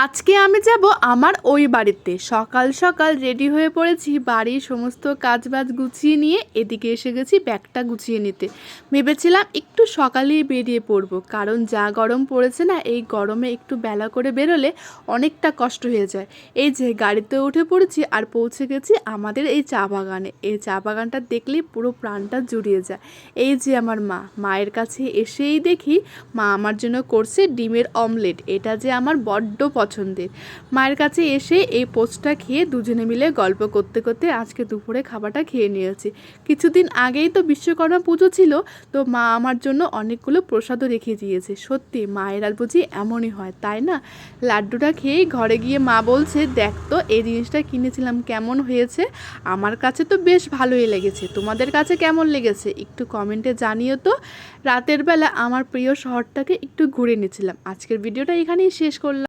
আজকে আমি যাব আমার ওই বাড়িতে। সকাল সকাল রেডি হয়ে পড়েছি, বাড়ির সমস্ত কাজবাজ গুছিয়ে নিয়ে এদিকে এসে গেছি ব্যাগটা গুছিয়ে নিতে। ভেবেছিলাম একটু সকালেই বেরিয়ে পড়ব, কারণ যা গরম পড়েছে না, এই গরমে একটু বেলা করে বেরোলে অনেকটা কষ্ট হয়ে যায়। এই যে গাড়িতে উঠে পড়েছি আর পৌঁছে গেছি আমাদের এই চা বাগানে। এই চা বাগানটা দেখলেই পুরো প্রাণটা জুড়িয়ে যায়। এই যে আমার মা, মায়ের কাছে এসেই দেখি মা আমার জন্য করছে ডিমের অমলেট। এটা যে আমার বড্ড পছন্দের। মায়ের কাছে এসে এই পোস্টটা খেয়ে দুজনে মিলে গল্প করতে করতে আজকে দুপুরে খাবারটা খেয়ে নিয়েছি। কিছুদিন আগেই তো বিশ্বকর্মা পুজো ছিল, তো মা আমার জন্য অনেকগুলো প্রসাদও রেখে দিয়েছে। সত্যি মায়ের আর বুঝি এমনই হয়, তাই না? লাড্ডুটা খেয়েই ঘরে গিয়ে মা বলছে, দেখ তো এই জিনিসটা কিনেছিলাম কেমন হয়েছে। আমার কাছে তো বেশ ভালোই লেগেছে, তোমাদের কাছে কেমন লেগেছে একটু কমেন্টে জানিও তো। রাতের বেলা আমার প্রিয় শহরটাকে একটু ঘুরে নিয়েছিলাম। আজকের ভিডিওটা এখানেই শেষ করলাম।